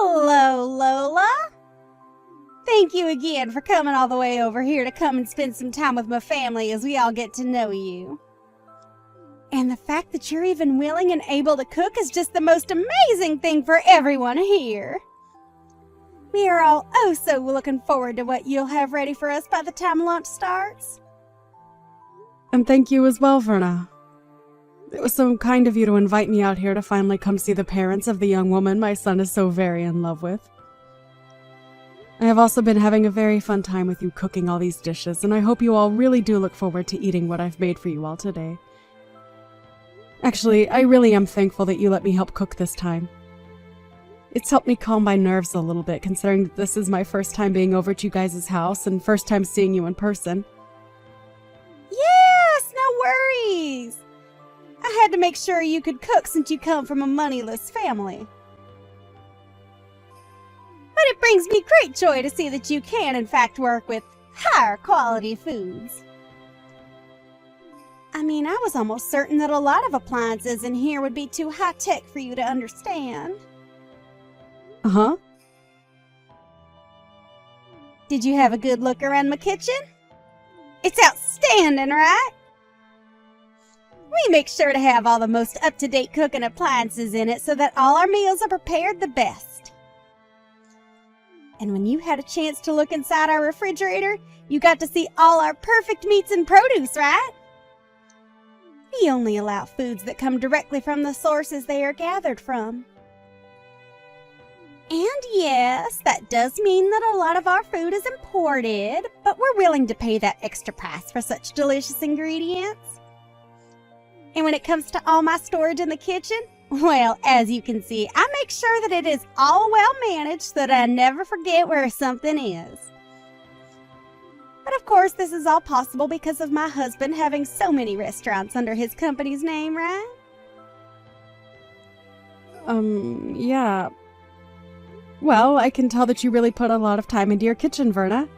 Hello, Lola. Thank you again for coming all the way over here to come and spend some time with my family as we all get to know you. And the fact that you're even willing and able to cook is just the most amazing thing for everyone here. We are all so looking forward to what you'll have ready for us by the time lunch starts. And thank you as well, Verna. It was so kind of you to invite me out here to finally come see the parents of the young woman my son is so very in love with. I have also been having a very fun time with you cooking all these dishes, and I hope you all really do look forward to eating what I've made for you all today. Actually, I really am thankful that you let me help cook this time. It's helped me calm my nerves a little bit, considering that this is my first time being over at you guys' house and first time seeing you in person. Yes, no worries. I had to make sure you could cook since you come from a moneyless family. But it brings me great joy to see that you can, in fact, work with higher quality foods. I mean, I was almost certain that a lot of appliances in here would be too high-tech for you to understand. Uh-huh. Did you have a good look around my kitchen? It's outstanding, right? We make sure to have all the most up-to-date cooking appliances in it so that all our meals are prepared the best. And when you had a chance to look inside our refrigerator, you got to see all our perfect meats and produce, right? We only allow foods that come directly from the sources they are gathered from. And yes, that does mean that a lot of our food is imported, but we're willing to pay that extra price for such delicious ingredients. And when it comes to all my storage in the kitchen, well, as you can see, I make sure that it is all well managed so that I never forget where something is. But of course, this is all possible because of my husband having so many restaurants under his company's name, right? Yeah. Well, I can tell that you really put a lot of time into your kitchen, Verna.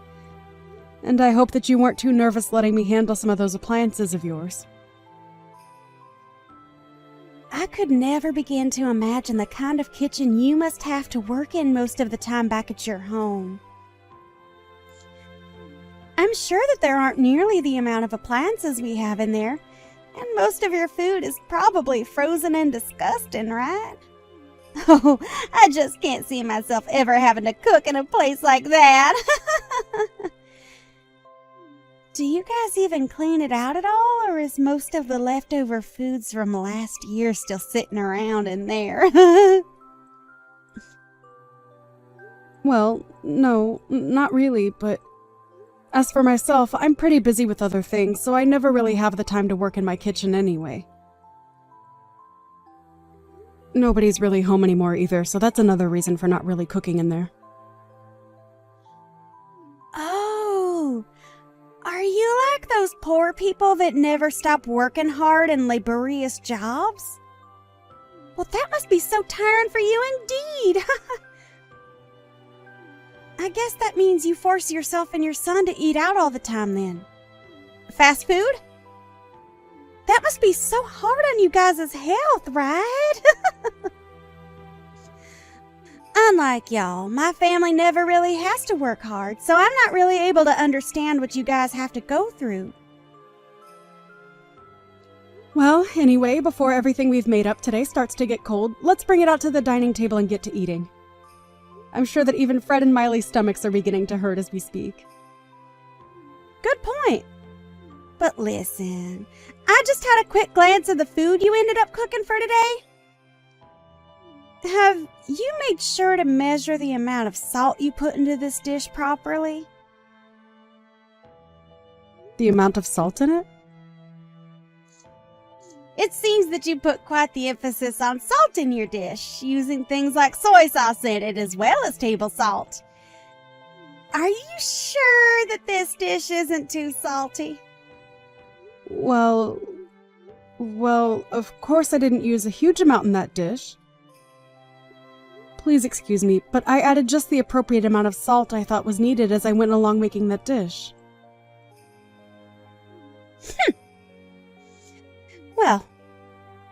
And I hope that you weren't too nervous letting me handle some of those appliances of yours. I could never begin to imagine the kind of kitchen you must have to work in most of the time back at your home. I'm sure that there aren't nearly the amount of appliances we have in there, and most of your food is probably frozen and disgusting, right? Oh, I just can't see myself ever having to cook in a place like that. Do you guys even clean it out at all, or is most of the leftover foods from last year still sitting around in there? Well, no, not really, but as for myself, I'm pretty busy with other things, so I never really have the time to work in my kitchen anyway. Nobody's really home anymore either, so that's another reason for not really cooking in there. Oh, are you like those poor people that never stop working hard in laborious jobs? Well, that must be so tiring for you indeed. I guess that means you force yourself and your son to eat out all the time then. Fast food? That must be so hard on you guys' health, right? Unlike y'all, my family never really has to work hard, so I'm not really able to understand what you guys have to go through. Well, anyway, before everything we've made up today starts to get cold, let's bring it out to the dining table and get to eating. I'm sure that even Fred and Miley's stomachs are beginning to hurt as we speak. Good point. But listen, I just had a quick glance at the food you ended up cooking for today. Have you made sure to measure the amount of salt you put into this dish properly? The amount of salt in it? It seems that you put quite the emphasis on salt in your dish, using things like soy sauce in it as well as table salt. Are you sure that this dish isn't too salty? Well, of course I didn't use a huge amount in that dish. Please excuse me, but I added just the appropriate amount of salt I thought was needed as I went along making that dish. Well,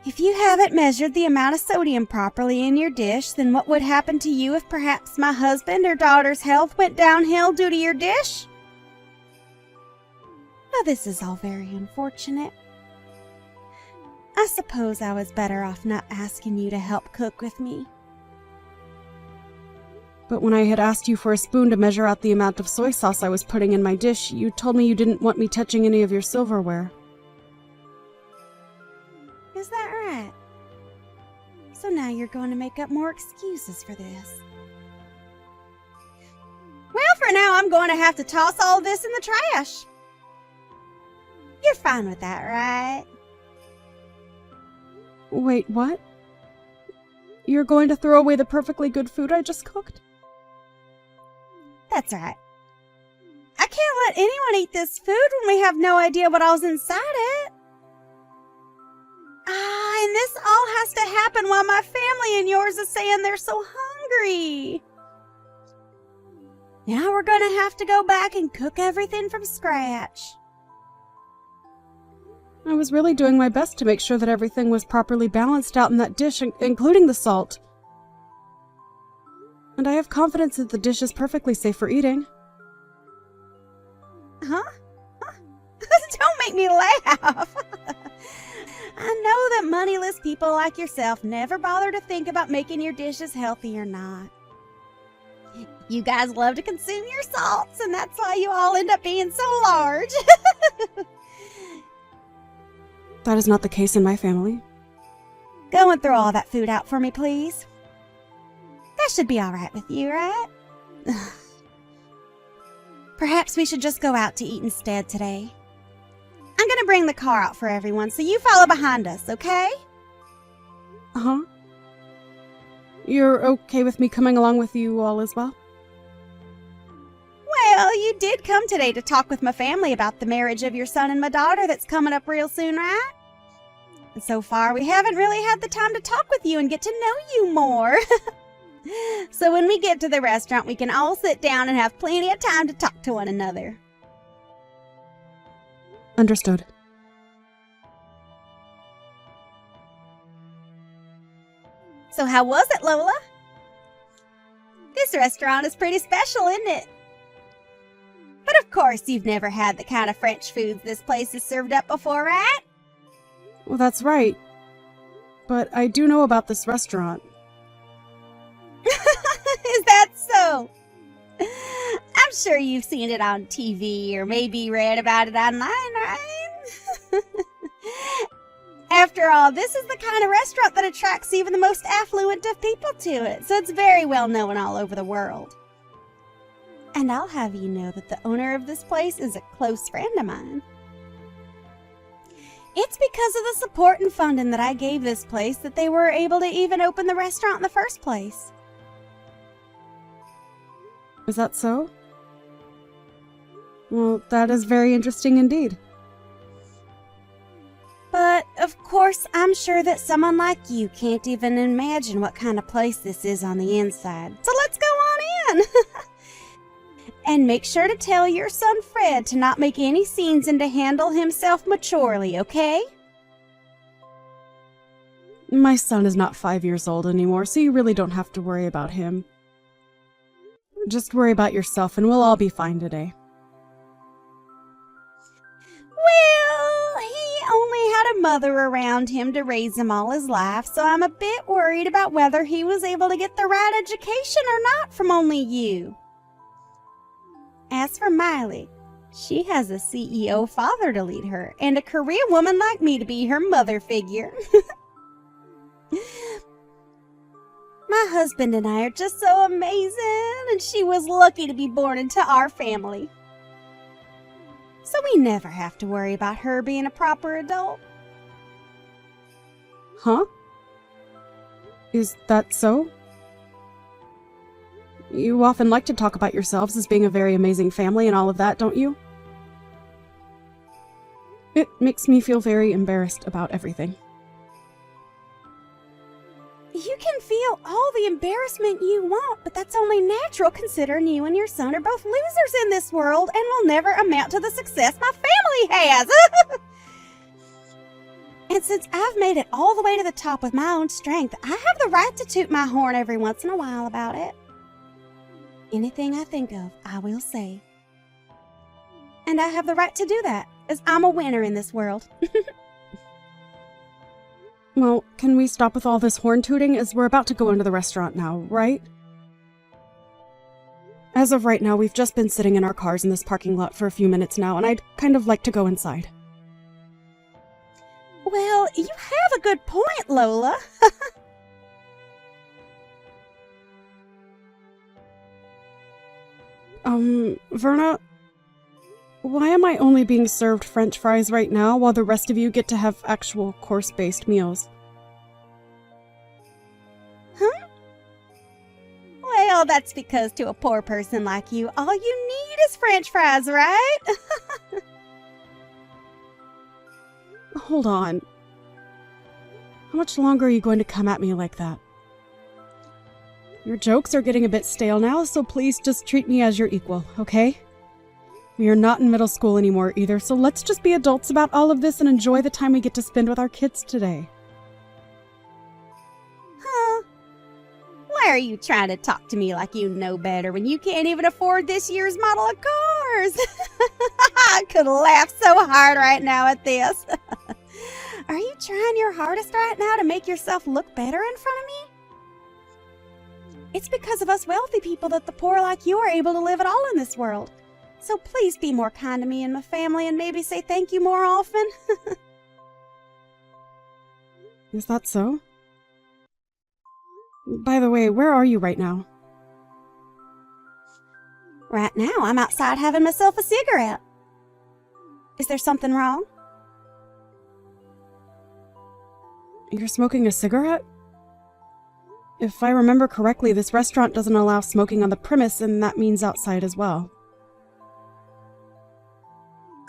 If you haven't measured the amount of sodium properly in your dish, then what would happen to you if perhaps my husband or daughter's health went downhill due to your dish? Well, this is all very unfortunate. I suppose I was better off not asking you to help cook with me. But when I had asked you for a spoon to measure out the amount of soy sauce I was putting in my dish, you told me you didn't want me touching any of your silverware. Is that right? So now you're going to make up more excuses for this. Well, for now, I'm going to have to toss all this in the trash. You're fine with that, right? Wait, what? You're going to throw away the perfectly good food I just cooked? That's right. I can't let anyone eat this food when we have no idea what all's inside it. And this all has to happen while my family and yours is saying they're so hungry. Now we're going to have to go back and cook everything from scratch. I was really doing my best to make sure that everything was properly balanced out in that dish, including the salt. And I have confidence that the dish is perfectly safe for eating. Huh? Don't make me laugh. I know that moneyless people like yourself never bother to think about making your dishes healthy or not. You guys love to consume your salts, and that's why you all end up being so large. That is not the case in my family. Go and throw all that food out for me, please. That should be all right with you, right? Perhaps we should just go out to eat instead today. I'm going to bring the car out for everyone, so you follow behind us, okay? Uh-huh. You're okay with me coming along with you all as well? Well, you did come today to talk with my family about the marriage of your son and my daughter that's coming up real soon, right? And so far, we haven't really had the time to talk with you and get to know you more. So when we get to the restaurant, we can all sit down and have plenty of time to talk to one another. Understood. So how was it, Lola? This restaurant is pretty special, isn't it? But of course, you've never had the kind of French foods this place has served up before, right? Well, that's right. But I do know about this restaurant. Is that so? I'm sure you've seen it on TV or maybe read about it online, right? After all, this is the kind of restaurant that attracts even the most affluent of people to it, so it's very well known all over the world. And I'll have you know that the owner of this place is a close friend of mine. It's because of the support and funding that I gave this place that they were able to even open the restaurant in the first place. Is that so? Well, that is very interesting indeed. But, of course, I'm sure that someone like you can't even imagine what kind of place this is on the inside. So let's go on in! And make sure to tell your son Fred to not make any scenes and to handle himself maturely, okay? My son is not 5 years old anymore, so you really don't have to worry about him. Just worry about yourself and we'll all be fine today. Well, he only had a mother around him to raise him all his life, so I'm a bit worried about whether he was able to get the right education or not from only you. As for Miley, she has a CEO father to lead her, and a career woman like me to be her mother figure. My husband and I are just so amazing, and she was lucky to be born into our family. So we never have to worry about her being a proper adult. Huh? Is that so? You often like to talk about yourselves as being a very amazing family and all of that, don't you? It makes me feel very embarrassed about everything. You can feel all the embarrassment you want, but that's only natural considering you and your son are both losers in this world and will never amount to the success my family has. And since I've made it all the way to the top with my own strength, I have the right to toot my horn every once in a while about it. Anything I think of, I will say. And I have the right to do that, as I'm a winner in this world. Well, can we stop with all this horn tooting, as we're about to go into the restaurant now, right? As of right now, we've just been sitting in our cars in this parking lot for a few minutes now, and I'd kind of like to go inside. Well, you have a good point, Lola. Verna, why am I only being served French fries right now while the rest of you get to have actual course-based meals? Huh? Well, that's because to a poor person like you, all you need is French fries, right? Hold on. How much longer are you going to come at me like that? Your jokes are getting a bit stale now, so please just treat me as your equal, okay? We are not in middle school anymore either, so let's just be adults about all of this and enjoy the time we get to spend with our kids today. Huh? Why are you trying to talk to me like you know better when you can't even afford this year's model of cars? I could laugh so hard right now at this. Are you trying your hardest right now to make yourself look better in front of me? It's because of us wealthy people that the poor like you are able to live at all in this world. So please be more kind to me and my family and maybe say thank you more often. Is that so? By the way, where are you right now? Right now, I'm outside having myself a cigarette. Is there something wrong? You're smoking a cigarette? If I remember correctly, this restaurant doesn't allow smoking on the premise, and that means outside as well.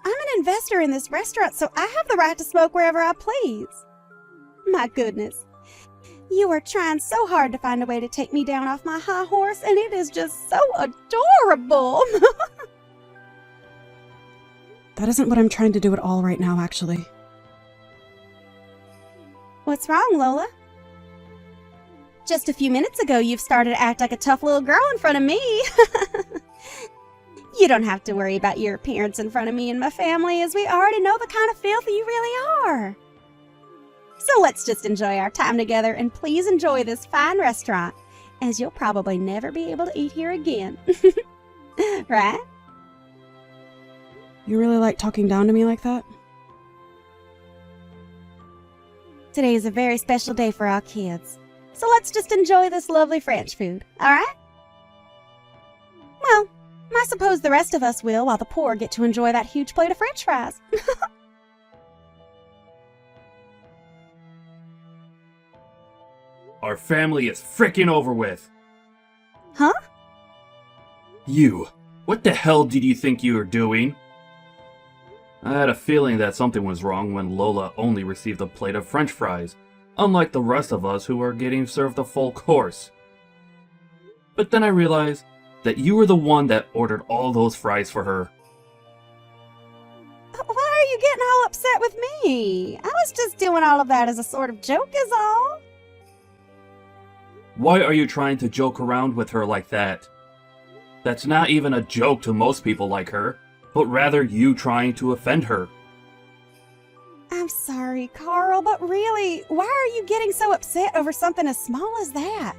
I'm an investor in this restaurant, so I have the right to smoke wherever I please. My goodness. You are trying so hard to find a way to take me down off my high horse, and it is just so adorable. That isn't what I'm trying to do at all right now, actually. What's wrong, Lola? Just a few minutes ago, you've started to act like a tough little girl in front of me. You don't have to worry about your appearance in front of me and my family, as we already know the kind of filth you really are. So let's just enjoy our time together, and please enjoy this fine restaurant, as you'll probably never be able to eat here again. Right? You really like talking down to me like that? Today is a very special day for our kids. So let's just enjoy this lovely French food, alright? Well, I suppose the rest of us will, while the poor get to enjoy that huge plate of French fries. Our family is frickin' over with. Huh? You. What the hell did you think you were doing? I had a feeling that something was wrong when Lola only received a plate of French fries, unlike the rest of us who are getting served a full course. But then I realized that you were the one that ordered all those fries for her. Why are you getting all upset with me? I was just doing all of that as a sort of joke is all. Why are you trying to joke around with her like that? That's not even a joke to most people like her, but rather you trying to offend her. I'm sorry, Carl, but really, why are you getting so upset over something as small as that?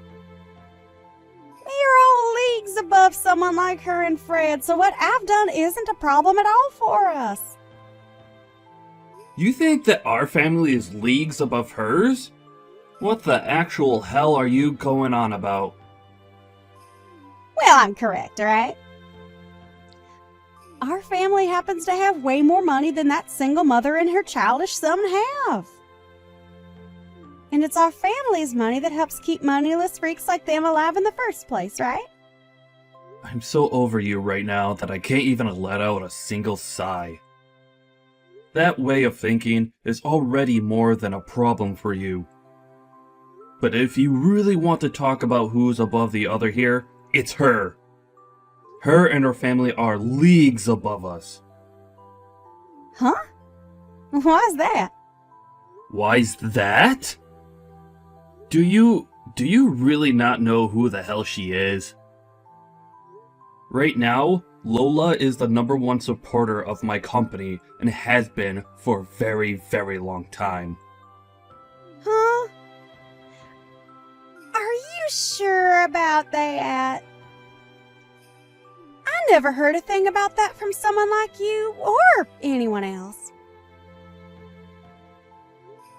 We are all leagues above someone like her and Fred, so what I've done isn't a problem at all for us. You think that our family is leagues above hers? What the actual hell are you going on about? Well, I'm correct, right? Our family happens to have way more money than that single mother and her childish son have. And it's our family's money that helps keep moneyless freaks like them alive in the first place, right? I'm so over you right now that I can't even let out a single sigh. That way of thinking is already more than a problem for you. But if you really want to talk about who's above the other here, it's her. Her and her family are leagues above us. Huh? Why's that? Why's that? Do you really not know who the hell she is? Right now, Lola is the #1 supporter of my company and has been for a very, very long time. Huh? Are you sure about that? I never heard a thing about that from someone like you or anyone else.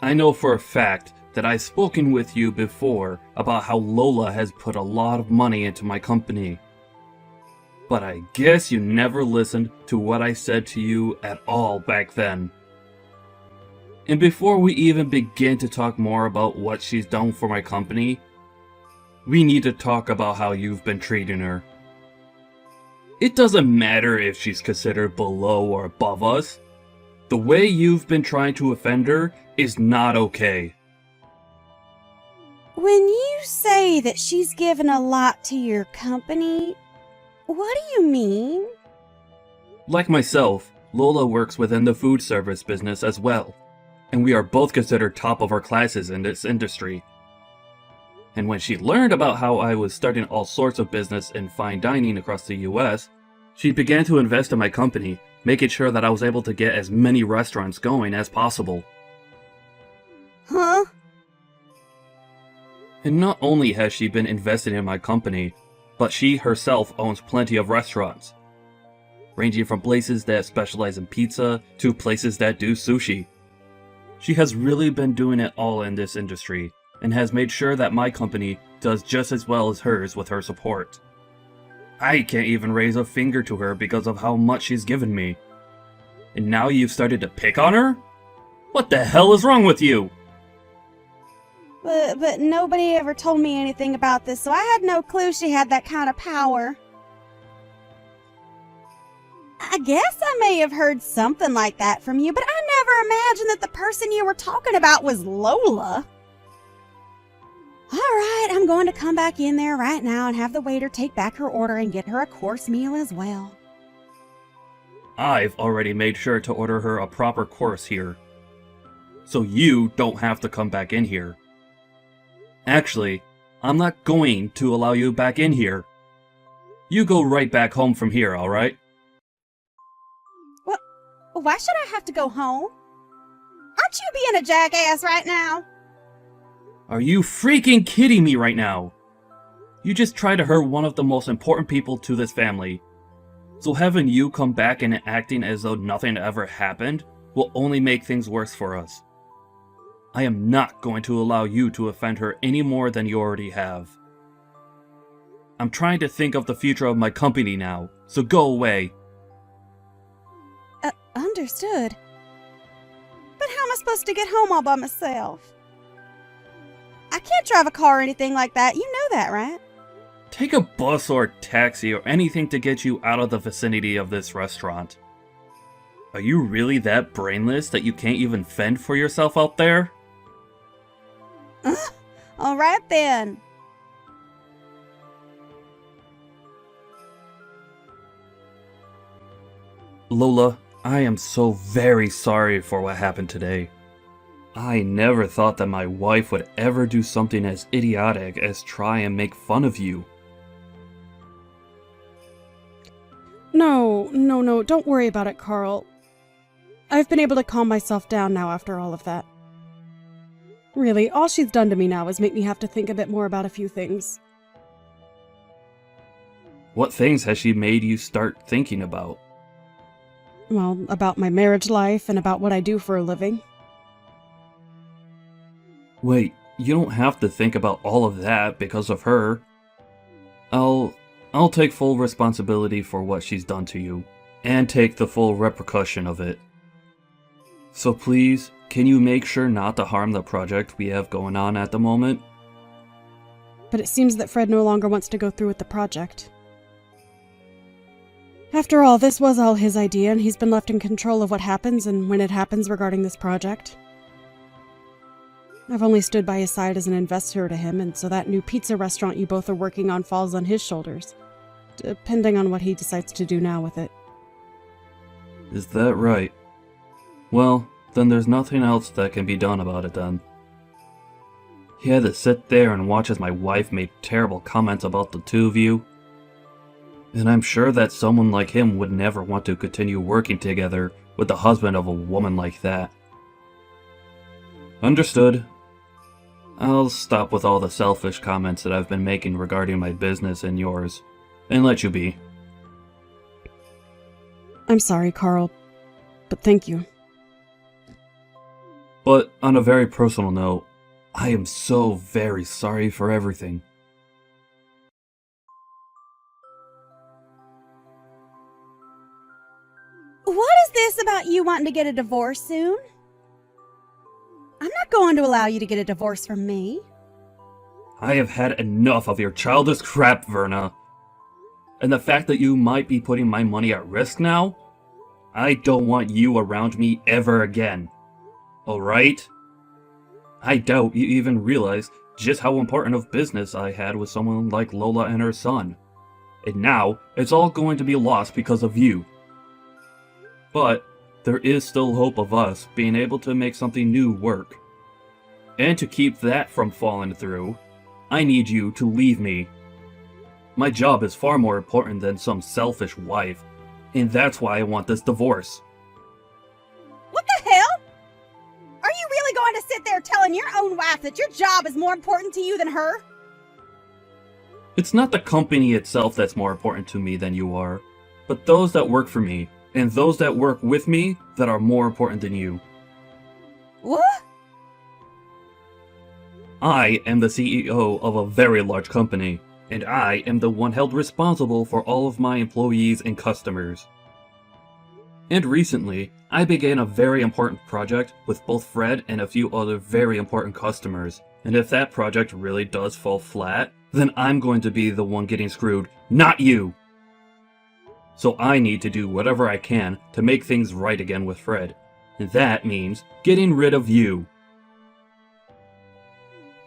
I know for a fact that I've spoken with you before about how Lola has put a lot of money into my company. But I guess you never listened to what I said to you at all back then. And before we even begin to talk more about what she's done for my company, we need to talk about how you've been treating her. It doesn't matter if she's considered below or above us. The way you've been trying to offend her is not okay. When you say that she's given a lot to your company, what do you mean? Like myself, Lola works within the food service business as well, and we are both considered top of our classes in this industry. And when she learned about how I was starting all sorts of business in fine dining across the US, she began to invest in my company, making sure that I was able to get as many restaurants going as possible. Huh? And not only has she been investing in my company, but she herself owns plenty of restaurants, ranging from places that specialize in pizza to places that do sushi. She has really been doing it all in this industry, and has made sure that my company does just as well as hers with her support. I can't even raise a finger to her because of how much she's given me. And now you've started to pick on her? What the hell is wrong with you? But nobody ever told me anything about this, so I had no clue she had that kind of power. I guess I may have heard something like that from you, but I never imagined that the person you were talking about was Lola. All right, I'm going to come back in there right now and have the waiter take back her order and get her a course meal as well. I've already made sure to order her a proper course here, so you don't have to come back in here. Actually, I'm not going to allow you back in here. You go right back home from here, alright? What? Why should I have to go home? Aren't you being a jackass right now? Are you freaking kidding me right now? You just tried to hurt one of the most important people to this family. So having you come back and acting as though nothing ever happened will only make things worse for us. I am not going to allow you to offend her any more than you already have. I'm trying to think of the future of my company now, so go away. Understood. But how am I supposed to get home all by myself? I can't drive a car or anything like that. You know that, right? Take a bus or taxi or anything to get you out of the vicinity of this restaurant. Are you really that brainless that you can't even fend for yourself out there? All right then. Lola, I am so very sorry for what happened today. I never thought that my wife would ever do something as idiotic as try and make fun of you. No, don't worry about it, Carl. I've been able to calm myself down now after all of that. Really, all she's done to me now is make me have to think a bit more about a few things. What things has she made you start thinking about? Well, about my marriage life and about what I do for a living. Wait, you don't have to think about all of that because of her. I'll take full responsibility for what she's done to you, and take the full repercussion of it. So please, can you make sure not to harm the project we have going on at the moment? But it seems that Fred no longer wants to go through with the project. After all, this was all his idea, and he's been left in control of what happens and when it happens regarding this project. I've only stood by his side as an investor to him, and so that new pizza restaurant you both are working on falls on his shoulders, depending on what he decides to do now with it. Is that right? Well, then there's nothing else that can be done about it then. He had to sit there and watch as my wife made terrible comments about the two of you. And I'm sure that someone like him would never want to continue working together with the husband of a woman like that. Understood. I'll stop with all the selfish comments that I've been making regarding my business and yours, and let you be. I'm sorry, Carl, but thank you. But on a very personal note, I am so very sorry for everything. What is this about you wanting to get a divorce soon? I'm not going to allow you to get a divorce from me. I have had enough of your childish crap, Verna. And the fact that you might be putting my money at risk now? I don't want you around me ever again. Alright? I doubt you even realize just how important of business I had with someone like Lola and her son. And now, it's all going to be lost because of you. But there is still hope of us being able to make something new work. And to keep that from falling through, I need you to leave me. My job is far more important than some selfish wife, and that's why I want this divorce. What the hell? Are you really going to sit there telling your own wife that your job is more important to you than her? It's not the company itself that's more important to me than you are, but those that work for me, and those that work with me that are more important than you. What? I am the CEO of a very large company, and I am the one held responsible for all of my employees and customers. And recently, I began a very important project with both Fred and a few other very important customers, and if that project really does fall flat, then I'm going to be the one getting screwed, not you! So I need to do whatever I can to make things right again with Fred. And that means getting rid of you.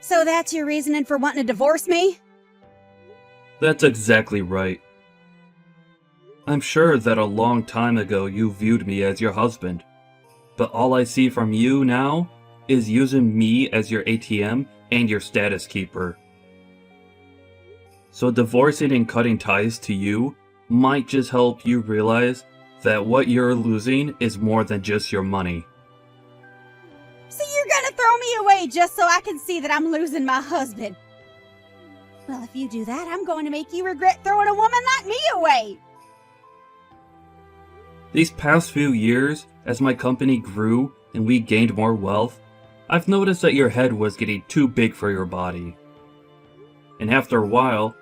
So that's your reasoning for wanting to divorce me? That's exactly right. I'm sure that a long time ago you viewed me as your husband. But all I see from you now is using me as your ATM and your status keeper. So divorcing and cutting ties to you might just help you realize that what you're losing is more than just your money. So you're gonna throw me away just so I can see that I'm losing my husband? Well, if you do that, I'm going to make you regret throwing a woman like me away. These past few years, as my company grew and we gained more wealth, I've noticed that your head was getting too big for your body. And after a while,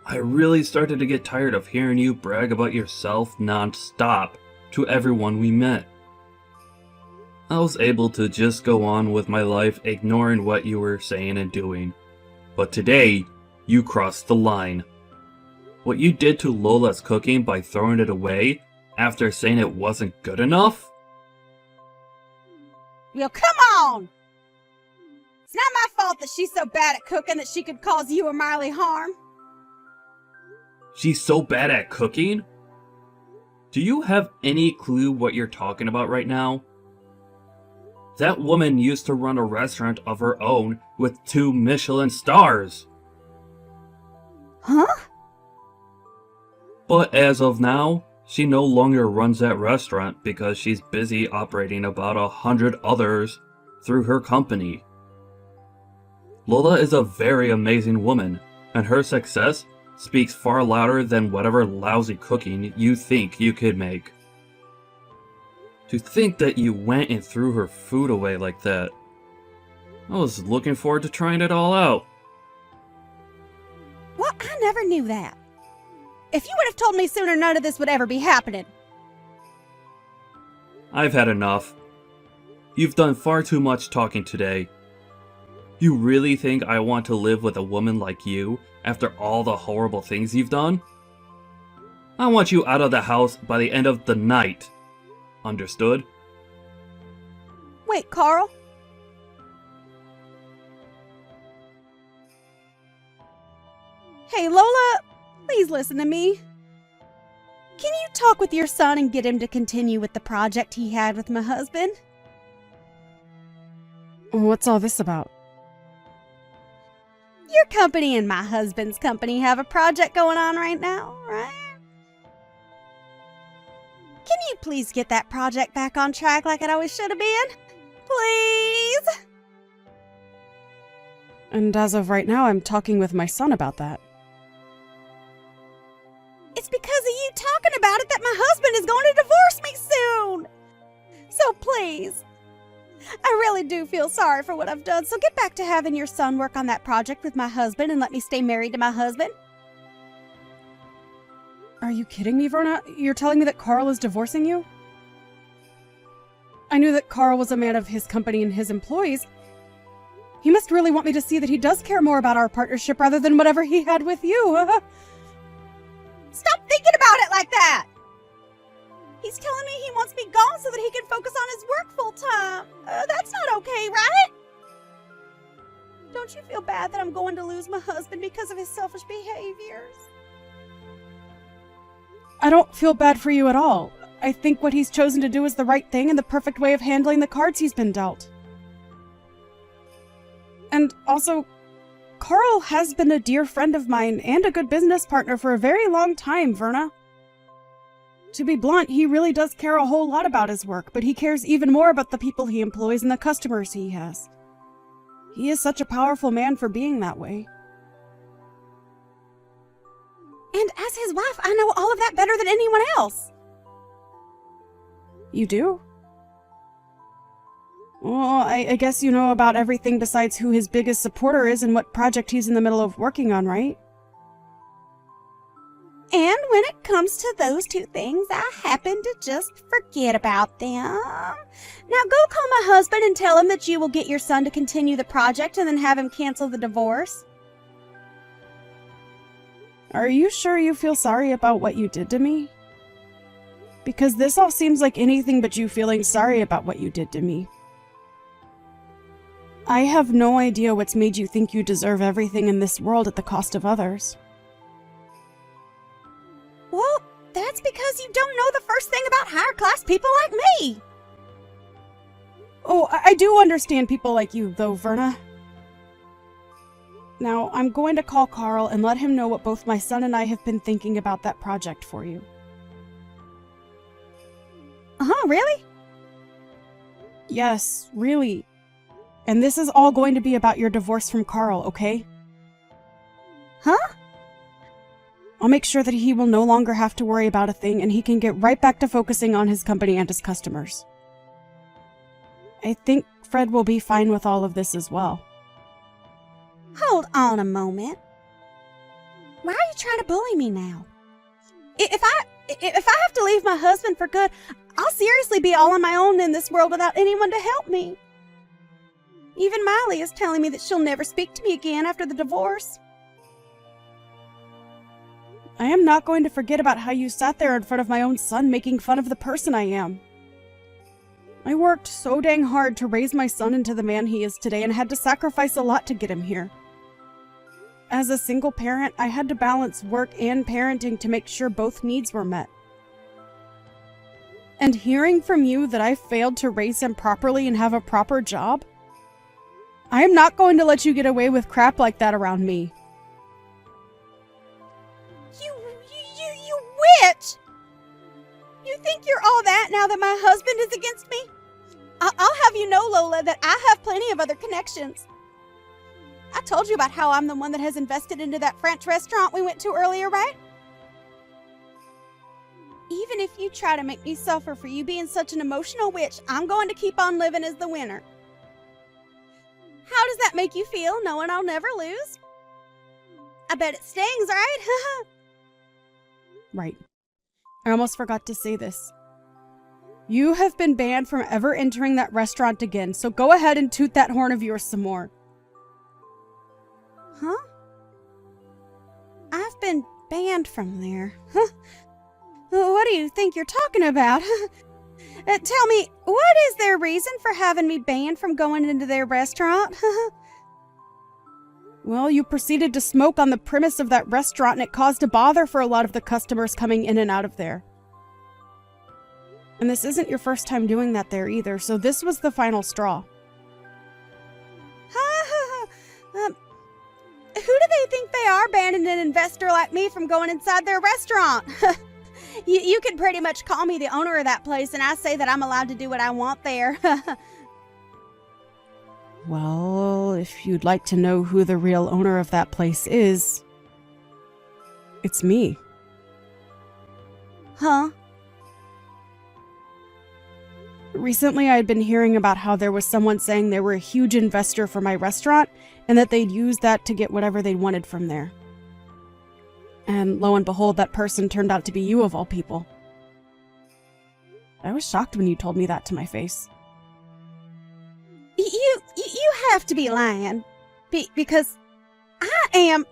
I really started to get tired of hearing you brag about yourself non-stop to everyone we met. I was able to just go on with my life ignoring what you were saying and doing. But today, you crossed the line. What you did to Lola's cooking by throwing it away after saying it wasn't good enough? Well, come on! It's not my fault that she's so bad at cooking that she could cause you or Miley harm. She's so bad at cooking? Do you have any clue what you're talking about right now? That woman used to run a restaurant of her own with 2 Michelin stars. Huh? But as of now, she no longer runs that restaurant because she's busy operating about 100 others through her company. Lola is a very amazing woman, and her success speaks far louder than whatever lousy cooking you think you could make. To think that you went and threw her food away like that. I was looking forward to trying it all out. Well, I never knew that. If you would have told me sooner, none of this would ever be happening. I've had enough. You've done far too much talking today. You really think I want to live with a woman like you after all the horrible things you've done? I want you out of the house by the end of the night. Understood? Wait, Carl. Hey, Lola, please listen to me. Can you talk with your son and get him to continue with the project he had with my husband? What's all this about? Your company and my husband's company have a project going on right now, right? Can you please get that project back on track like it always should have been? Please? And as of right now, I'm talking with my son about that. It's because of you talking about it that my husband is going to divorce me soon. So please, I really do feel sorry for what I've done, so get back to having your son work on that project with my husband and let me stay married to my husband. Are you kidding me, Verna? You're telling me that Carl is divorcing you? I knew that Carl was a man of his company and his employees. He must really want me to see that he does care more about our partnership rather than whatever he had with you. Stop thinking about it like that! He's telling me he wants me gone so that he can focus on his work full time. That's not okay, right? Don't you feel bad that I'm going to lose my husband because of his selfish behaviors? I don't feel bad for you at all. I think what he's chosen to do is the right thing and the perfect way of handling the cards he's been dealt. And also, Carl has been a dear friend of mine and a good business partner for a very long time, Verna. To be blunt, he really does care a whole lot about his work, but he cares even more about the people he employs and the customers he has. He is such a powerful man for being that way. And as his wife, I know all of that better than anyone else. You do? Well, I guess you know about everything besides who his biggest supporter is and what project he's in the middle of working on, right? And when it comes to those two things, I happen to just forget about them. Now go call my husband and tell him that you will get your son to continue the project and then have him cancel the divorce. Are you sure you feel sorry about what you did to me? Because this all seems like anything but you feeling sorry about what you did to me. I have no idea what's made you think you deserve everything in this world at the cost of others. Well, that's because you don't know the first thing about higher class people like me. Oh, I do understand people like you, though, Verna. Now, I'm going to call Carl and let him know what both my son and I have been thinking about that project for you. Really? Yes, really. And this is all going to be about your divorce from Carl, okay? Huh? I'll make sure that he will no longer have to worry about a thing and he can get right back to focusing on his company and his customers. I think Fred will be fine with all of this as well. Hold on a moment. Why are you trying to bully me now? If I have to leave my husband for good, I'll seriously be all on my own in this world without anyone to help me. Even Miley is telling me that she'll never speak to me again after the divorce. I am not going to forget about how you sat there in front of my own son making fun of the person I am. I worked so dang hard to raise my son into the man he is today and had to sacrifice a lot to get him here. As a single parent, I had to balance work and parenting to make sure both needs were met. And hearing from you that I failed to raise him properly and have a proper job, I am not going to let you get away with crap like that around me. You witch! You think you're all that now that my husband is against me? I'll have you know, Lola, that I have plenty of other connections. I told you about how I'm the one that has invested into that French restaurant we went to earlier, right? Even if you try to make me suffer for you being such an emotional witch, I'm going to keep on living as the winner. How does that make you feel, knowing I'll never lose? I bet it stings, right? Right. I almost forgot to say this. You have been banned from ever entering that restaurant again, so go ahead and toot that horn of yours some more. Huh? I've been banned from there. What do you think you're talking about? Tell me, what is their reason for having me banned from going into their restaurant? Well, you proceeded to smoke on the premise of that restaurant and it caused a bother for a lot of the customers coming in and out of there. And this isn't your first time doing that there either, so this was the final straw. Who do they think they are banning an investor like me from going inside their restaurant? You could pretty much call me the owner of that place, and I say that I'm allowed to do what I want there. Well, if you'd like to know who the real owner of that place is, it's me. Huh? Recently, I'd been hearing about how there was someone saying they were a huge investor for my restaurant and that they'd use that to get whatever they wanted from there. And lo and behold, that person turned out to be you of all people. I was shocked when you told me that to my face. You have to be lying. Because I am...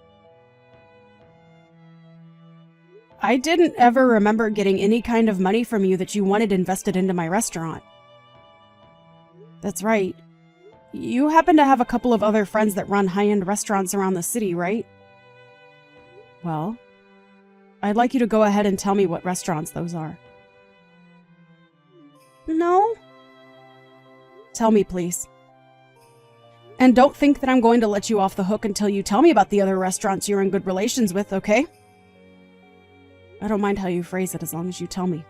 I didn't ever remember getting any kind of money from you that you wanted invested into my restaurant. That's right. You happen to have a couple of other friends that run high-end restaurants around the city, right? Well, I'd like you to go ahead and tell me what restaurants those are. No? Tell me, please. And don't think that I'm going to let you off the hook until you tell me about the other restaurants you're in good relations with, okay? I don't mind how you phrase it as long as you tell me.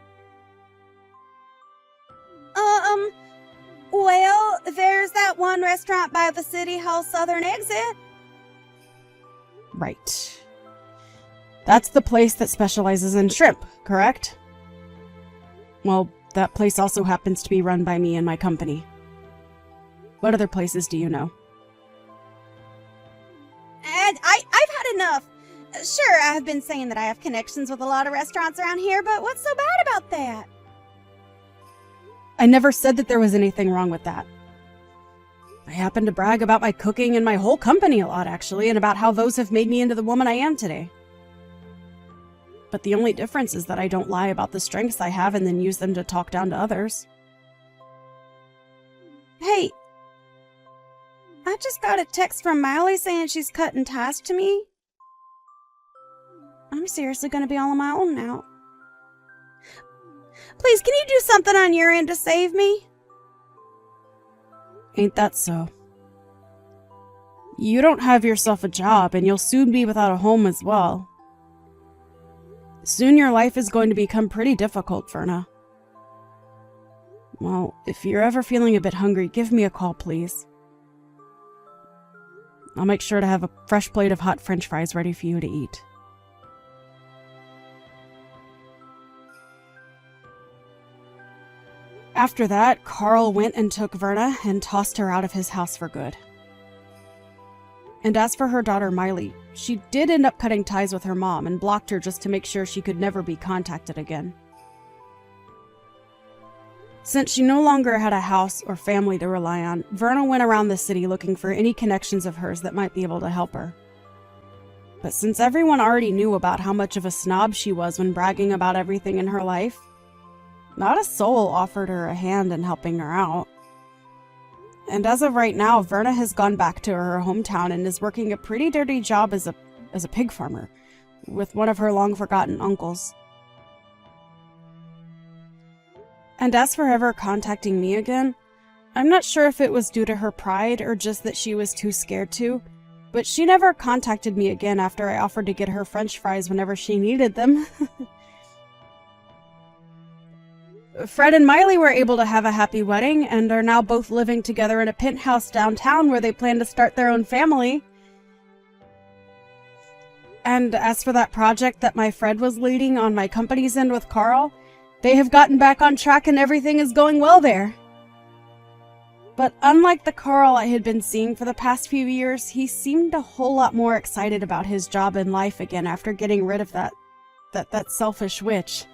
Well, there's that one restaurant by the City Hall Southern exit. Right. That's the place that specializes in shrimp, correct? Well, that place also happens to be run by me and my company. What other places do you know? And I've had enough. Sure, I've been saying that I have connections with a lot of restaurants around here, but what's so bad about that? I never said that there was anything wrong with that. I happen to brag about my cooking and my whole company a lot, actually, and about how those have made me into the woman I am today. But the only difference is that I don't lie about the strengths I have and then use them to talk down to others. Hey, I just got a text from Miley saying she's cutting ties to me. I'm seriously going to be all on my own now. Please, can you do something on your end to save me? Ain't that so? You don't have yourself a job, and you'll soon be without a home as well. Soon your life is going to become pretty difficult, Verna. Well, if you're ever feeling a bit hungry, give me a call, please. I'll make sure to have a fresh plate of hot French fries ready for you to eat. After that, Carl went and took Verna and tossed her out of his house for good. And as for her daughter Miley, she did end up cutting ties with her mom and blocked her just to make sure she could never be contacted again. Since she no longer had a house or family to rely on, Verna went around the city looking for any connections of hers that might be able to help her. But since everyone already knew about how much of a snob she was when bragging about everything in her life, not a soul offered her a hand in helping her out. And as of right now, Verna has gone back to her hometown and is working a pretty dirty job as a pig farmer with one of her long-forgotten uncles. And as for ever contacting me again, I'm not sure if it was due to her pride or just that she was too scared to, but she never contacted me again after I offered to get her French fries whenever she needed them. Fred and Miley were able to have a happy wedding and are now both living together in a penthouse downtown where they plan to start their own family. And as for that project that my Fred was leading on my company's end with Carl, they have gotten back on track and everything is going well there. But unlike the Carl I had been seeing for the past few years, he seemed a whole lot more excited about his job in life again after getting rid of that selfish witch.